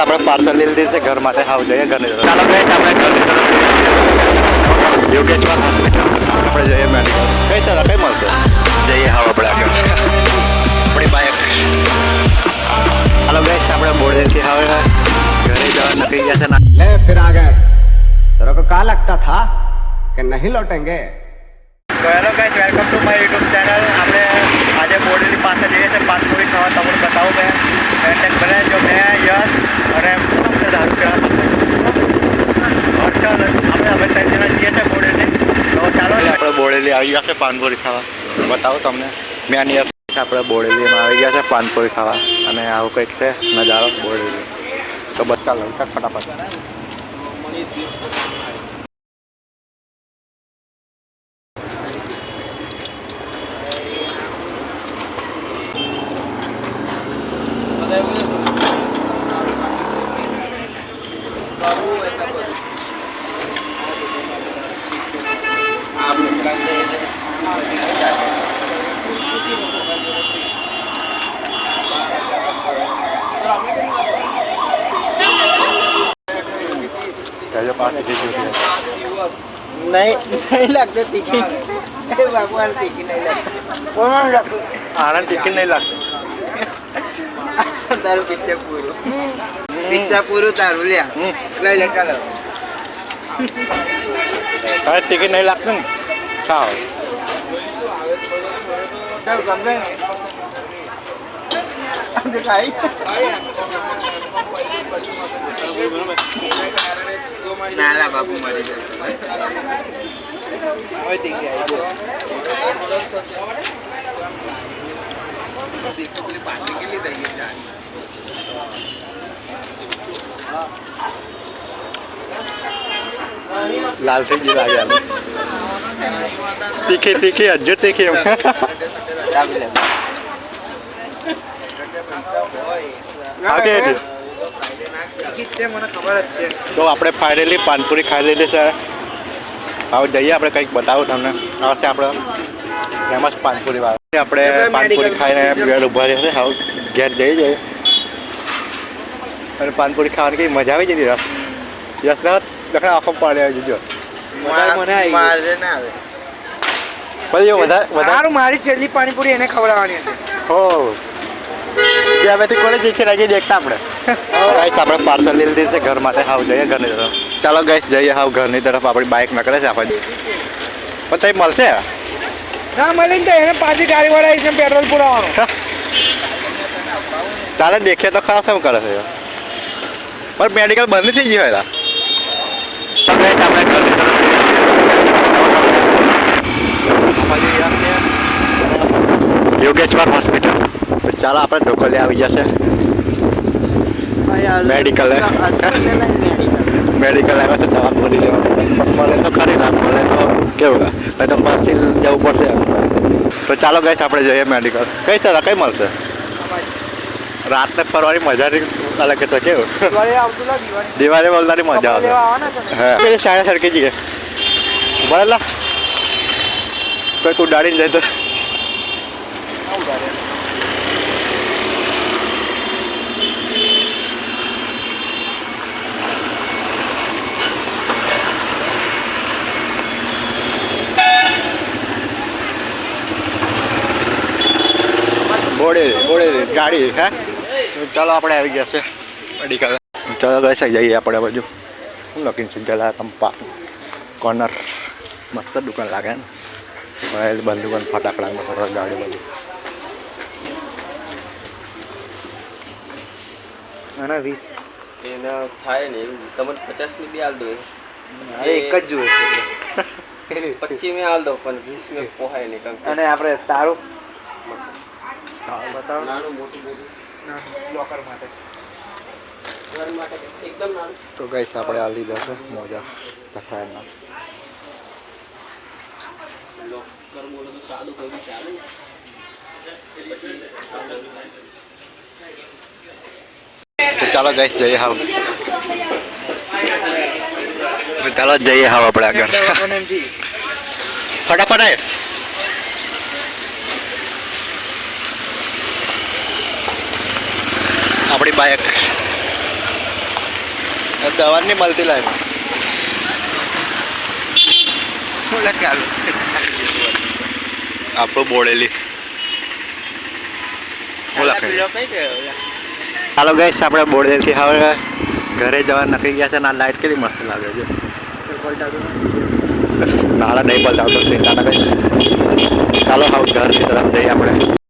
આપણે પાર્સલ લઈ લીધી છે ઘર માટે. હાવ જઈએ ઘરની તરફ. ચાલો ગાઈસ આપણે ઘરની તરફ યોગેશ્વર હોસ્પિટલ આપણે જઈએ મેડિકલ. કઈ સર કઈ મળશે જઈએ હાવ આપણે આગળ આપણી બાઇક. ચાલો ગાઈસ આપણે બોર્ડેથી હવે ઘરે જવા નીકળી ગયા છે. ले फिर आ गए तेरे को क्या लगता था कि नहीं लौटेंगे. તો hello guys, welcome to my YouTube channel. આપણે આજે બોડેલી પાસે જઈએ છીએ પાનપુરી ખાવા. તમને બતાવું મેં કંટેન્ટ બનાવી જો મેં યશ અને દારૂ પીવા હર્ષલ આપણે હવે 3 જણા જઈએ છીએ બોડેલી. તો ચાલો આપણે બોડેલી આવી ગયા છે પાનપુરી ખાવા. બતાવું તમને મેં યશ આપણે બોડેલીમાં આવી ગયા છે પાનપુરી ખાવા અને આવું કંઈક છે નજારો બોડેલી. તો બસ ચાલો ફટાફટ. नहीं लगते टिकट. भगवान टिकट नहीं लगते. આનંદ ટિકિટ નહીં લાગતી. તારું પિક્ચર પૂરું. પિક્ચર પૂરું તારું લ્યા. લઈ લે ચાલો. તારે ટિકિટ નહીં લાગતું ને ખાઓ. તારું ગમે ને ખાઈ નાલા બાપુ મરી લાલ થઈ ગઈ લાગે. તીખી તીખી હજુ તીખી મને ખબર જ છે. તો આપણે ફાઇનલી પાનપુરી ખાઈ લીધી છે. હવે જઈએ આપણે કંઈક બતાવું તમને. આવશે આપણે ફેમસ પાનપુરી વાળા. આપણે પાનપુરી ખાઈને બેડ ઉભા રહ્યા છે. હવે ઘેર જઈ જઈએ અને પાનપુરી ખાવાની કંઈ મજા આવી જતી. યશના લખણા આખો પાડે આવી જજો. મારે ના આવે પછી વધારે મારી છેલ્લી પાણીપુરી એને ખવડાવવાની હતી. હો ત્યાં બેથી કોને દેખી રાખી દેખતા આપણે. ગાઈસ આપણે પાર્સલ લઈ લીધી છે ઘર માટે. હાવ જઈએ ઘરની તરફ. ચાલો ગાઈસ જઈએ હાવ ઘરની તરફ. આપણી બાઇક નીકળે છે આપણે. પણ તઈ મળશે ના મળે ને તો એને પાછી ગાડીવાળા આવીને પેટ્રોલ પુરાવાનું. ચાલે દેખીએ તો ખરા શું કરે છે. પણ મેડિકલ બંધ થઈ ગયું હતા. આપણે ઘરની તરફ યોગેશ્વર હોસ્પિટલ. ચાલો આપણે ઢોકલી આવી જશે મેડિકલ. મેડિકલ આવ્યા છે દવા ભરી લેવા. મળે તો ખરી ના મળે તો કેવું નહીં તો પાછી જવું પડશે. તો ચાલો ગાઈસ આપણે જઈએ મેડિકલ. કઈ સર કઈ મળશે રાતને ફરવાની મજા અલગ છે. કેવું દિવાળી બોલવાની મજા આવશે. હા પેલી સાડા સરકી જઈએ બરાબર. કોઈ ઉડાડીને જાય તો બોડે ગાડી. હા ચાલો આપણે આવી ગયા છે મેડિકલ. ચાલો ગઈ જઈએ આપણે બાજુ લખીને સીધા કંપા કોર્નર. મસ્ત દુકાન લાગે ને. બંધ દુકાન ફટાકડા ગાડી બધું. આના 20 એના થાય ને તમને 50 ની બી આલ દો. એક જ જોઈએ છે 25 में आल दो पण 20 में પોહાય નહીં. અને આપણે તારું બતાવો નાનું મોટું બધું લોકર માટે ઘર માટે એકદમ નાનું. તો ગાઈસ આપણે આ લીધા છે મોજા તખરાના. લોકર બોલો તો સાદું કોઈ બી ચાલે. તો ચાલો ગાઈસ જઈએ હાવ. ચાલો જઈએ હાવ આપણે આગળ ફટાફટ આય. આપણી બાઇક દવા નહીં મળતી લાઈન શું લખે આલું આપણું બોડેલી શું લખે પેલો કઈ ગયો ચાલો ગઈશ આપણે બોડેલથી હવે ઘરે જવા નક્કી ગયા છે ને આ લાઈટ કેટલી મસ્ત લાગે છે નાળા નહીં પલટાવતો ચિંતા ના કહીશ ચાલો હવે ઘરની તરફ જઈએ આપણે